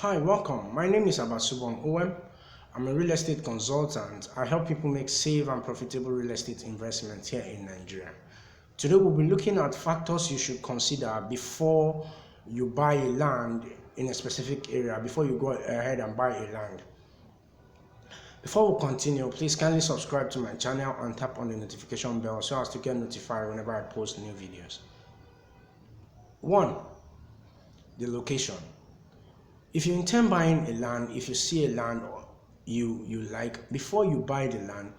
Hi, welcome. My name is Obem. I'm a real estate consultant. I help people make safe and profitable real estate investments here in Nigeria. Today we'll be looking at factors you should consider before you buy a land in a specific area, before you go ahead and buy a land. Before we continue, please kindly subscribe to my channel and tap on the notification bell so as to get notified whenever I post new videos. 1. The location. If you intend buying a land, if you see a land you like, before you buy the land,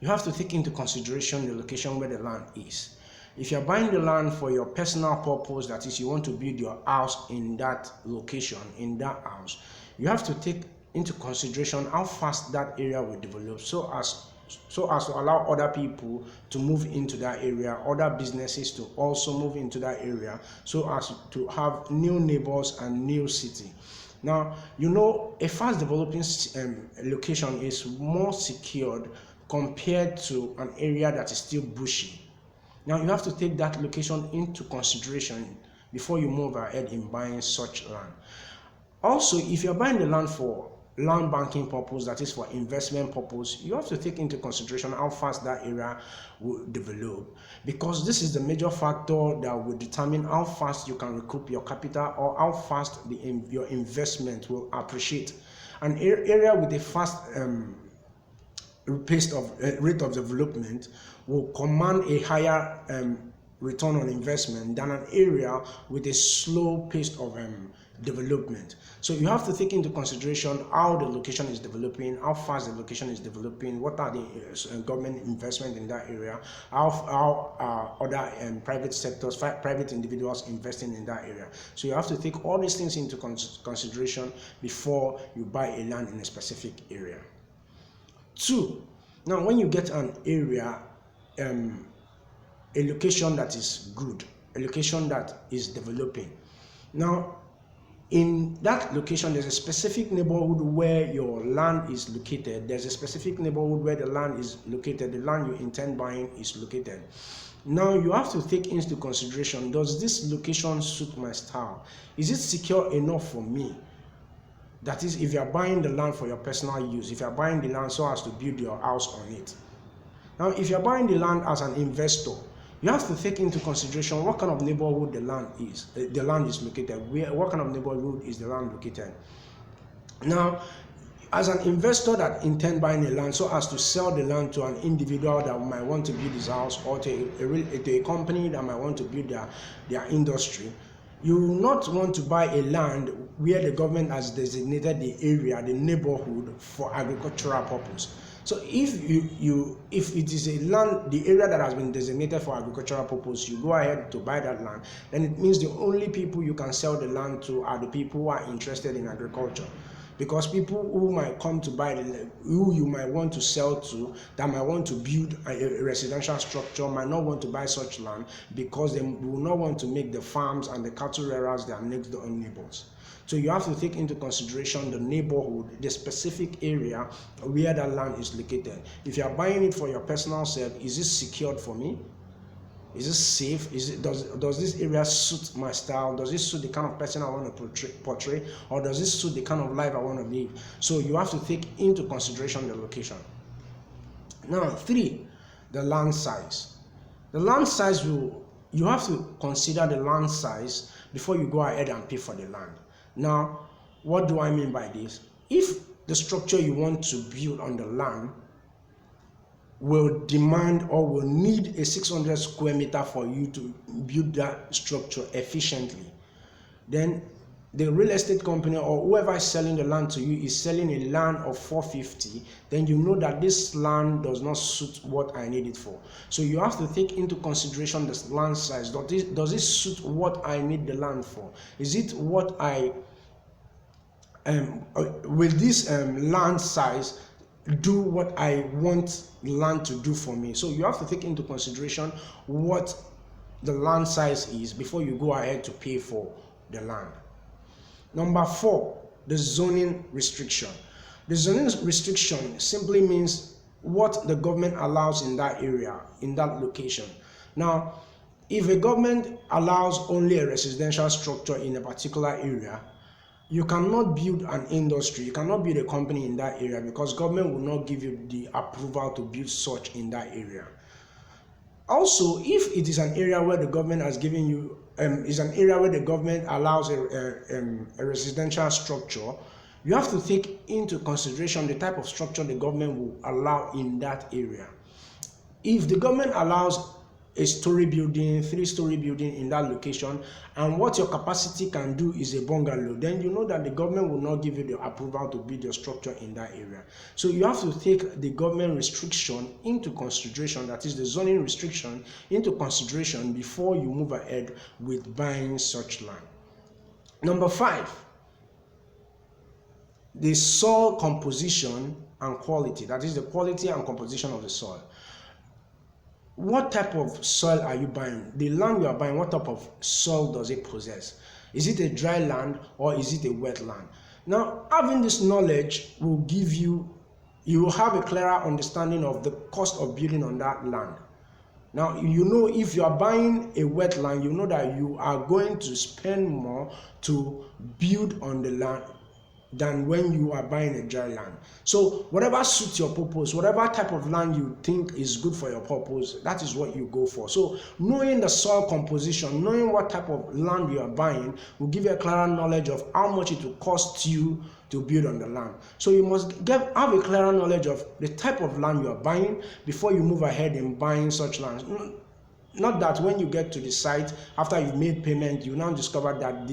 you have to take into consideration the location where the land is. If you're buying the land for your personal purpose, that is, you want to build your house in that location, in that house, you have to take into consideration how fast that area will develop so as to allow other people to move into that area, other businesses to also move into that area, so as to have new neighbors and new city. Now, a fast developing location is more secured compared to an area that is still bushy. Now, you have to take that location into consideration before you move ahead in buying such land. Also, if you're buying the land for land banking purpose, that is for investment purpose, you have to take into consideration how fast that area will develop, because this is the major factor that will determine how fast you can recoup your capital or how fast your investment will appreciate. An area with a fast rate of development will command a higher return on investment than an area with a slow pace of development. So you have to take into consideration how the location is developing, how fast the location is developing, what are the government investment in that area, how other private sectors, private individuals investing in that area. So you have to take all these things into consideration before you buy a land in a specific area. 2. Now, when you get an area, a location that is good, a location that is developing. Now, in that location, there's a specific neighborhood where your land is located. There's a specific neighborhood where the land is located, the land you intend buying is located. Now, you have to take into consideration, does this location suit my style? Is it secure enough for me? That is, if you're buying the land for your personal use, if you're buying the land so as to build your house on it. Now, if you're buying the land as an investor, you have to take into consideration what kind of neighborhood the land is located. What kind of neighborhood is the land located? Now, as an investor that intend buying a land so as to sell the land to an individual that might want to build his house, or to a company that might want to build their industry, you will not want to buy a land where the government has designated the area, the neighborhood, for agricultural purpose. So if it is a land, the area that has been designated for agricultural purpose, you go ahead to buy that land, then it means the only people you can sell the land to are the people who are interested in agriculture. Because people who might come to buy who you might want to sell to, that might want to build a residential structure, might not want to buy such land because they will not want to make the farms and the cattle rearers their next door neighbors. So you have to take into consideration the neighborhood, the specific area where that land is located. If you are buying it for your personal self, is this secured for me? Is it safe? Does this area suit my style? Does it suit the kind of person I want to portray? Or does it suit the kind of life I want to live? So you have to take into consideration the location. Now, 3, the land size. The land size you have to consider the land size before you go ahead and pay for the land. Now, what do I mean by this? If the structure you want to build on the land will demand or will need a 600 square meter for you to build that structure efficiently, then the real estate company or whoever is selling the land to you is selling a land of 450, then you know that this land does not suit what I need it for. So you have to take into consideration this land size. Does it suit what I need the land for? Is it what will this land size do what I want the land to do for me? So you have to take into consideration what the land size is before you go ahead to pay for the land. Number 4, the zoning restriction. The zoning restriction simply means what the government allows in that area, in that location. Now, if a government allows only a residential structure in a particular area, You cannot build an industry, you cannot build a company in that area because government will not give you the approval to build such in that area. Also, if it is an area where the government has given you, is an area where the government allows a residential structure, you have to take into consideration the type of structure the government will allow in that area. If the government allows a story building, 3-story building in that location, and what your capacity can do is a bungalow, then you know that the government will not give you the approval to build your structure in that area. So you have to take the government restriction into consideration, that is the zoning restriction into consideration before you move ahead with buying such land. Number 5, the soil composition and quality, that is the quality and composition of the soil. What type of soil are you buying? The land you are buying, what type of soil does it possess? Is it a dry land or is it a wet land? Now, having this knowledge will give you, you will have a clearer understanding of the cost of building on that land. Now, you know, if you are buying a wet land, you know that you are going to spend more to build on the land than when you are buying a dry land. So whatever suits your purpose, whatever type of land you think is good for your purpose, that is what you go for. So knowing the soil composition, knowing what type of land you are buying will give you a clearer knowledge of how much it will cost you to build on the land. So you must have a clearer knowledge of the type of land you are buying before you move ahead in buying such lands. Not that when you get to the site after you made payment, you now discover that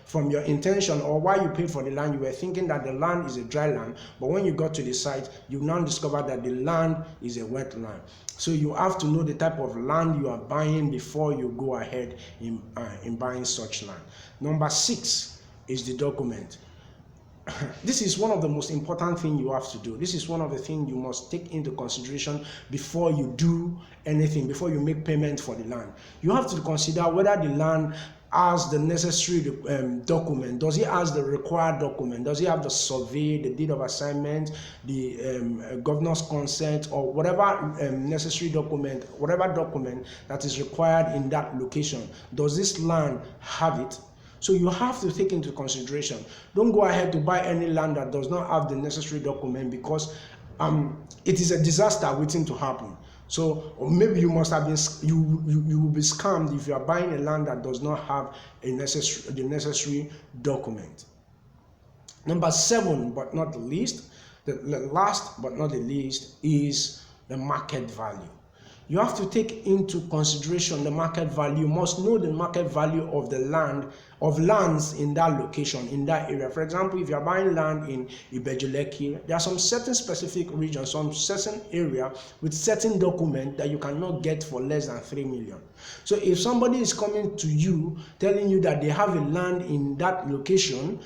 from your intention or why you paid for the land, you were thinking that the land is a dry land, but when you got to the site, you now discover that the land is a wet land. So you have to know the type of land you are buying before you go ahead in buying such land. Number 6 is the document. This is one of the most important things you have to do. This is one of the things you must take into consideration before you do anything, before you make payment for the land. You have to consider whether the land has the necessary document. Does it has the required document? Does it have the survey, the deed of assignment, the governor's consent, or whatever necessary document, whatever document that is required in that location? Does this land have it? So you have to take into consideration. Don't go ahead to buy any land that does not have the necessary document, because it is a disaster waiting to happen. So or maybe you must have been you will be scammed if you are buying a land that does not have the necessary document. Number 7, but not the least, the last but not the least, is the market value. You have to take into consideration the market value. You must know the market value of the lands in that location, in that area. For example, if you are buying land in ibeju-lekki, there are some certain specific regions, some certain area with certain document that you cannot get for less than 3 million. So if somebody is coming to you telling you that they have a land in that location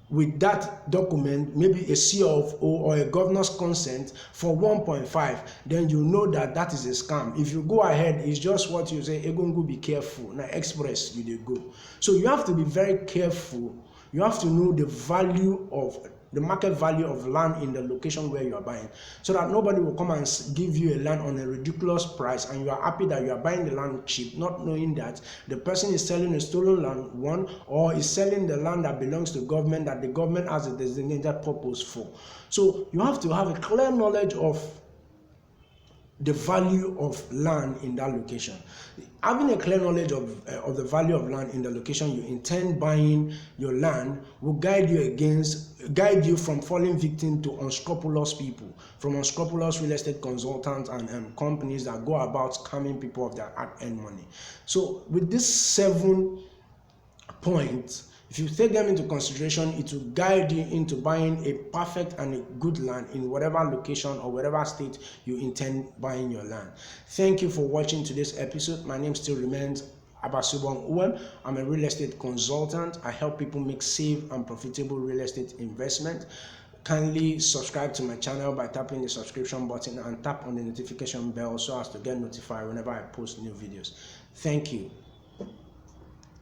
with that document, maybe a CFO or a governor's consent for 1.5, then you know that that is a scam. If you go ahead, it's just what you say, Egungu, be careful. Now express, you dey go. So you have to be very careful. You have to know the value of the market value of land in the location where you are buying, so that nobody will come and give you a land on a ridiculous price and you are happy that you are buying the land cheap, not knowing that the person is selling a stolen land, one, or is selling the land that belongs to government, that the government has a designated purpose for. So you have to have a clear knowledge of the value of land in that location. Having a clear knowledge of the value of land in the location you intend buying your land will guide you from falling victim to unscrupulous people, from unscrupulous real estate consultants and companies that go about scamming people of their hard-earned money. So with these 7 points, if you take them into consideration, it will guide you into buying a perfect and a good land in whatever location or whatever state you intend buying your land. Thank you for watching today's episode. My name still remains Abasubong Uwem. I'm a real estate consultant. I help people make safe and profitable real estate investment. Kindly subscribe to my channel by tapping the subscription button and tap on the notification bell so as to get notified whenever I post new videos. Thank you.